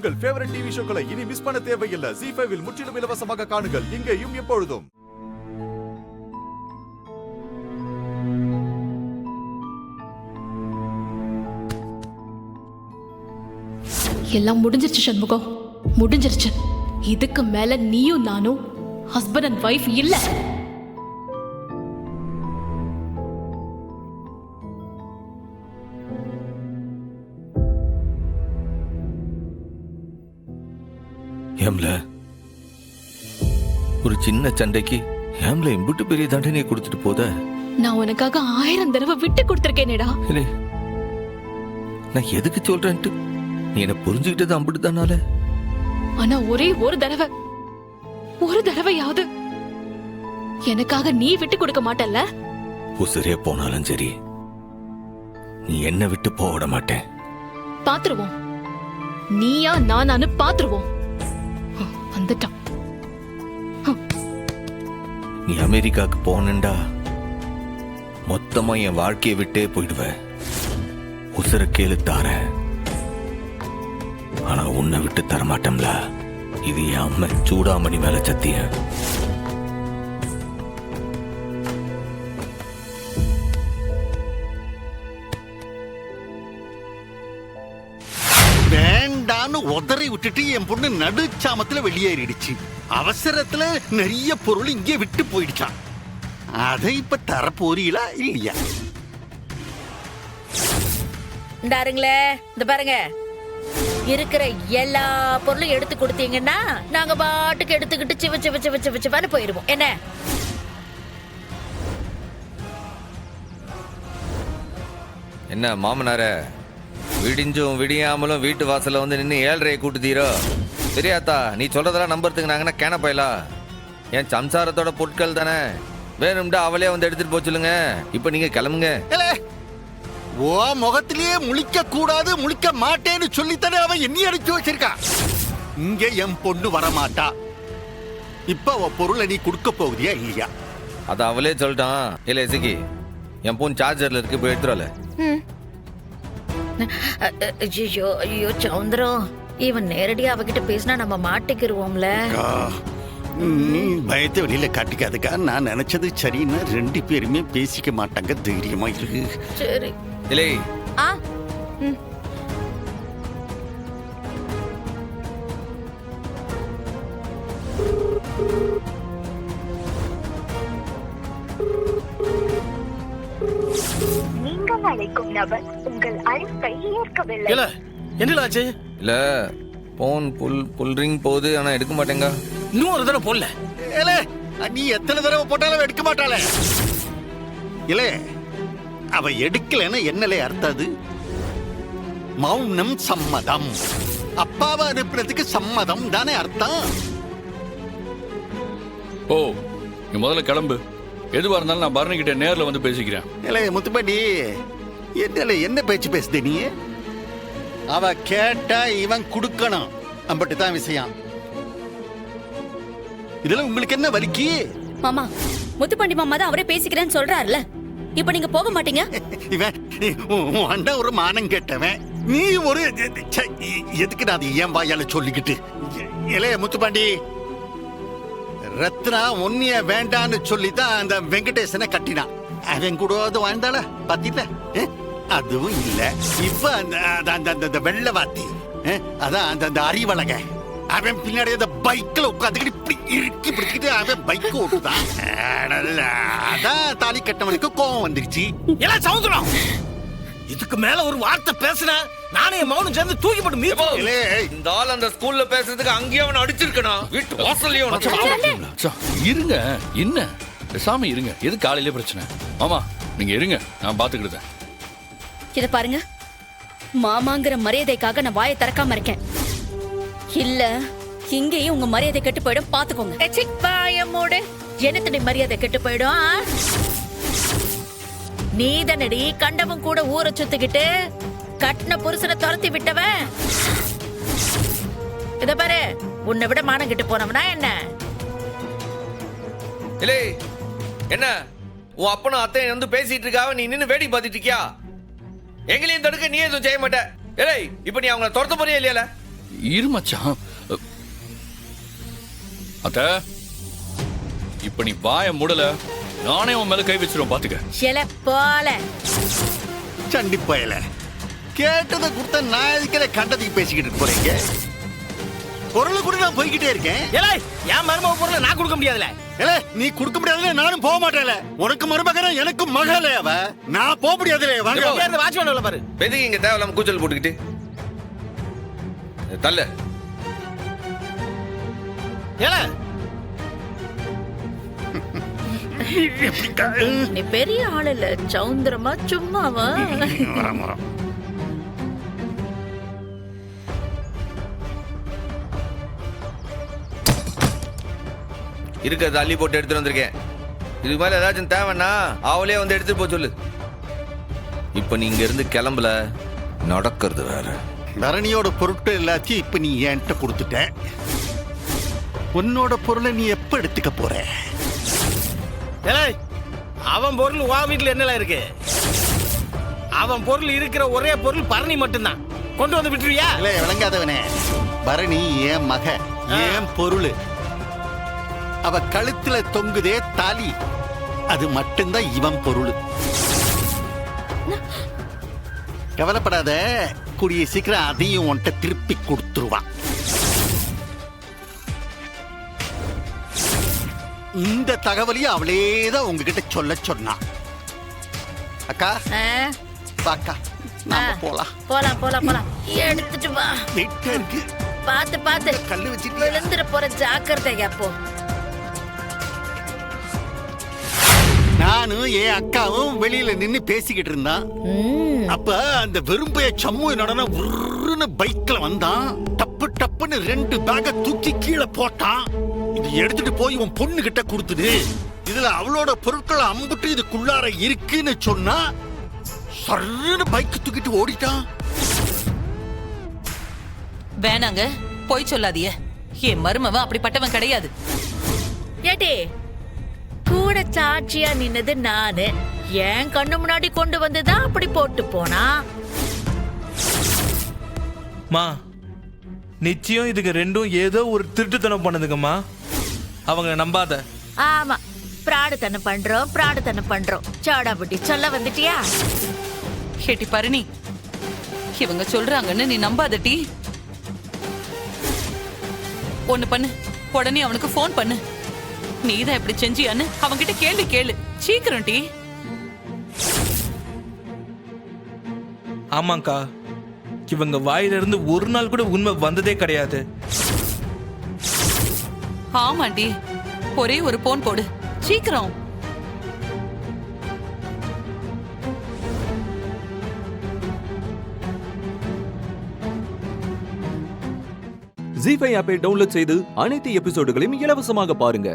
உங்கள் favourite TV ஷோக்களை இனி miss பண்ண தேவையில்லை. ZEE5 இல் முற்றிலும் இலவசமாக காணுங்கள். இங்கேயும் எப்பொழுதும். எல்லாம் முடிஞ்சிருச்சு சண்முகம், முடிஞ்சிருச்சு. இதுக்கு மேல நீயும் நானும் ஹஸ்பண்ட் அண்ட் வைஃப் இல்ல. ஏம்ல ஒரு சின்ன சண்டைக்கு ஏம்ல இம்புட்டு பெரிய தண்டனையை கொடுத்துட்டு போத? நான் உனக்காக 1000 தடவை விட்டு கொடுத்திருக்கேனேடா. நான் எதுக்கு சொல்றேன்ட்டு நீ என்ன புரிஞ்சுக்கிட்டது அம்பிட்டுதானால. ஆனா ஒரே ஒரு தடவையாவது எனக்காக நீ விட்டு கொடுக்க மாட்டல்ல? உசிரே போனாலும் சரி நீ என்ன விட்டு போக விட மாட்டேன். பாத்துருவோம், நீயா நானு பாத்துருவோம். வந்துட்டான். நீ அமெரிக்காக்கு போனண்டா மொத்தமா என் வாழ்க்கையை விட்டே போயிடுவ. உசுர கேளு தார, ஆனா உன்னை விட்டு தரமாட்டோம்ல. இது என் அம்மா சூடாமணி மேல சத்தியம். வேண்டான்னு உதறி விட்டுட்டு என் பொண்ணு நடுச்சாமத்துல வெளியேறிடுச்சு. அவசரத்துல நிறைய பொருள் இங்கே விட்டு போயிடுச்சான். அதை இப்ப தர போறீங்களா இல்லையா? இந்தாருங்களே, இந்த பாருங்க, இருக்கிற எல்லா பொருளும் எடுத்து கொடுத்தீங்கன்னா நாங்க பாட்டுக்கு எடுத்துக்கிட்டு சிவன்னு போயிருவோம். என்ன என்ன மாமனார, விடிஞ்சும் விடியாமலும் வீட்டு வாசல்ல வந்து நின்று 7:30 கூட்டுதீரோ? தெரியாதா? நீ சொல்றதெல்லாம் நம்புறதுக்கு நாங்கன்னா கேன போயலா? என் சம்சாரத்தோட பொருட்கள் தானே, வேணும்டா அவளே வந்து எடுத்துட்டு போக சொல்லுங்க. இப்ப நீங்க கிளம்புங்க. ஓ முகத்திலேயே முழிக்க கூடாது, முழிக்க மாட்டேன்னு சொல்லித்தானே அவன் என்னைய அடிச்சு வச்சிருக்கான். இங்க என் பொண்ணு வரமாட்டா. இப்ப அவ பொருளை நீ கொடுக்க போகுதியா இல்லையா? அத அவளே சொல்லிட்டான். இல்ல இசக்கி, என் போன் சார்ஜர்ல இருக்கு, போய் எடுத்துறல. ஐயோ ஐயோ சௌந்தரம், இவன் நேரடியா அவகிட்ட பேசினா நம்ம மாட்டிக்கிருவோம்ல. நீ பயத்தை வெளியில காட்டிக்காதுக்கா. நான் நினைச்சது சரின்னா 2 பேருமே பேசிக்க மாட்டாங்க. தைரியமா இருக்கு. சரி. இல்லை ஆ நீங்கள் அழைக்கும் நபர் உங்கள் அழைப்பை ஏற்கவில்லை. இல்ல என்னலாச்சு? இல்ல போன் புல் ரிங் போகுது, ஆனா எடுக்க மாட்டேங்க. இன்னும் ஒரு தடவை போடல. ஏலே, நீ எத்தனை தடவை போட்டாலும் எடுக்க மாட்டாளே. இல்ல அவ எடுக்கலன்னா என்னலே அர்த்தது? மௌனம் சம்மதம். அப்பாவை அனுப்புறதுக்கு சம்மதம் தானே அர்த்தம். ஓ, நீ முதல்ல கிளம்பு. எதுவா இருந்தாலும் நான் பரணி கிட்ட நேர்ல வந்து பேசிக்கிறேன். இல்ல முத்துப்பாண்டி, என்ன பேச்சு பேசுத நீ? அவ கேட்டா இவன் கொடுக்கணும், அம்பட்டுதான் விஷயம். இதுல உங்களுக்கு என்ன வலிக்கு? மாமா, முத்துப்பாண்டி மாமா தான் அவரே பேசிக்கிறேன்னு சொல்றாருல, இப்ப நீங்க போக மாட்டீங்க? இவன் உன் அண்ணன் ஒரு மானம் கேட்டவன், நீ ஒரு எதுக்கு நான் அது ஏன் வாயால சொல்லிக்கிட்டு? இளைய முத்துப்பாண்டி, ரத்னா ஒன்னிய வேண்டான்னு சொல்லிதான் அந்த வெங்கடேசனை கட்டினான். அவன் கூட வாழ்ந்தாள பாத்தீங்களா? அதுவும் இல்ல. இப்ப அந்த வெள்ளவாத்தி, அதான் அந்த அறிவழக, அவன் பின்னாடி அந்த பைக்ல உட்காந்துக்கிட்டு இப்படி இறுக்கி பிடிச்சிட்டு அவன் பைக் ஓட்டுதான். அதான் தாலி கட்டவனுக்கு கோவம் வந்துருச்சு. எல்லாம் சவுந்தரம், இதுக்கு மேல ஒரு வார்த்தை பேசுன நானே மௌனம் சேர்ந்து தூக்கி போட்டு மீது. இந்த ஆள் அந்த ஸ்கூல்ல பேசுறதுக்கு அங்கேயே அவன் அடிச்சிருக்கணும். வீட்டு வாசல்லையும் இருங்க, என்ன பேசாம இருங்க. எது காலையிலே பிரச்சனை? மாமா நீங்க இருங்க, நான் பாத்துக்கிட்டேன். இத பாருங்க, மாமாங்கிற மரியாதைக்காக நான் வாயை திறக்காம இருக்கேன். இல்ல இங்கேயும் உங்க மரியாதை கெட்டு போயிடும், பாத்துக்கோங்க. என்னத்தடி மரியாதை கெட்டு போயிடும்? நீதனடி கண்டவன் கூட ஊரை சுத்திக்கிட்டு கட்டின புருஷனை துரத்தி விட்டவன். இத பாரு, உன்னை விட மானம் கெட்டு போனவனா என்ன? இல்லை என்ன உன் அப்பனும் அத்தையும் வந்து பேசிட்டு இருக்காவ, நீ நின்னு வேடிக்கை பார்த்துட்டு இருக்கியா? எங்களையும் தடுக்க நீ எதுவும் செய்ய மாட்ட. இல்லை இப்ப நீ அவங்களை துரத்த போறியா இல்லையா? இரு மச்சான். அத்த இப்ப நீ வாய மூடல, நானே உன் மேல கை வச்சிருவேன் பாத்துக்க. சில போல சண்டி பயல கேட்டதை கொடுத்த நான் இருக்கிற கண்டதுக்கு பேசிக்கிட்டு போறீங்க. பொருளை கூட நான் போய்கிட்டே இருக்கேன். ஏலே என் மருமக பொருளை நான் கொடுக்க முடியாதுல. ஏலே நீ கொடுக்க முடியாதுல, நானும் போக மாட்டேன்ல. உனக்கு மருமகன எனக்கு மகளே அவ. நான் போக முடியாதுல. வாங்க இங்க இருந்து வாட்ச்மேன் உள்ள பாரு. எதுக்கு இங்க தேவையில்லாம கூச்சல் போட்டுக்கிட்டு தள்ள. ஏலே நீ பெரிய ஆள் இல்ல, சௌந்தரமா சும்மாவா? வரம் வரம். இருக்கிறத அள்ளி போட்டு எடுத்துட்டு வந்திருக்கேன். இதுக்கு மேல ஏதாச்சும் தேவைன்னா அவளே வந்து எடுத்துட்டு போக சொல்லு. இப்ப நீ இங்க இருந்து கிளம்பல, நடக்கிறது வேற. தரணியோட பொருட்கள் எல்லாத்தையும் இப்ப நீ என்கிட்ட கொடுத்துட்ட. உன்னோட பொருளை நீ எப்ப எடுத்துக்க போற? ஏலே அவன் பொருள் வா வீட்டுல என்னல இருக்கு? அவன் பொருள் இருக்கிற ஒரே பொருள் பரணி மட்டும்தான். கொண்டு வந்து விட்டுருவியா? இல்ல விளங்காதவனே, பரணி என் மக, என் பொருள். அவ கழுத்துல தொங்குதே தாலி, அது மட்டும்தான் இவன் பொருள். கவலைப்படாத, கூடிய சீக்கிரம் அதையும் உன்கிட்ட திருப்பி கொடுத்துருவான். இந்த தகவலையும் அவளேதான் உங்ககிட்ட சொல்ல சொன்னான். அக்கா ஆ, பாக்கா நாம போலாம். போலாம் போலாம் போலாம். எடுத்துட்டு வா. வெயிட்டா இருக்கு. பாத்து பாத்து கல்லு வச்சுட்டு விழுந்துட போற, ஜாக்கிரதையா போ. நானும் என் அக்காவும் வெளியில நின்னு பேசிக்கிட்டு இருந்தான். அப்ப அந்த வெறும்பைய சம்மு என்னடா உருன்னு பைக்ல வந்தான். டப்பு டப்புன்னு 2 பேக தூக்கி கீழே போட்டான். இது எடுத்துட்டு போய் உன் பொண்ணு கிட்ட கொடுத்துடு, இதுல அவளோட பொருட்கள் அம்புட்டு இதுக்குள்ளார இருக்குன்னு சொன்னா சர்ன்னு பைக் தூக்கிட்டு ஓடிட்டான். வேணாங்க, போய் சொல்லாதிய. என் மருமவன் அப்படிப்பட்டவன் கிடையாது. ஏடி கூட சாட்சியா நின்னது நானு. என் கண்ணு முன்னாடி கொண்டு வந்துதான் அப்படி போட்டு போனா. மா நிச்சயம் இதுக்கு ரெண்டும் ஏதோ ஒரு திருட்டுத்தனம் பண்ணுதுங்கம்மா. அவங்க நம்பாத. ஆமா, பிராடுத்தனம் பண்றோம். சாடாபுட்டி சொல்ல வந்துட்டியா? கேட்டி பரணி, இவங்க சொல்றாங்கன்னு நீ நம்பாதட்டி. ஒண்ணு பண்ணு, உடனே அவனுக்கு போன் பண்ணு. நீதான் இப்படி செஞ்சியான்னு அவன்கிட்ட கேள்வி கேளு. சீக்கிரம் டி. ஆமாக்கா, இவங்க வாயிலிருந்து ஒரு நாள் கூட உண்மை வந்ததே கிடையாது. ஆமாண்டி, ஒரே ஒரு போன் போடு சீக்கிரம். ஜீ5 ஆப்பை டவுன்லோட் செய்து அனைத்து எபிசோடுகளையும் இலவசமாக பாருங்க.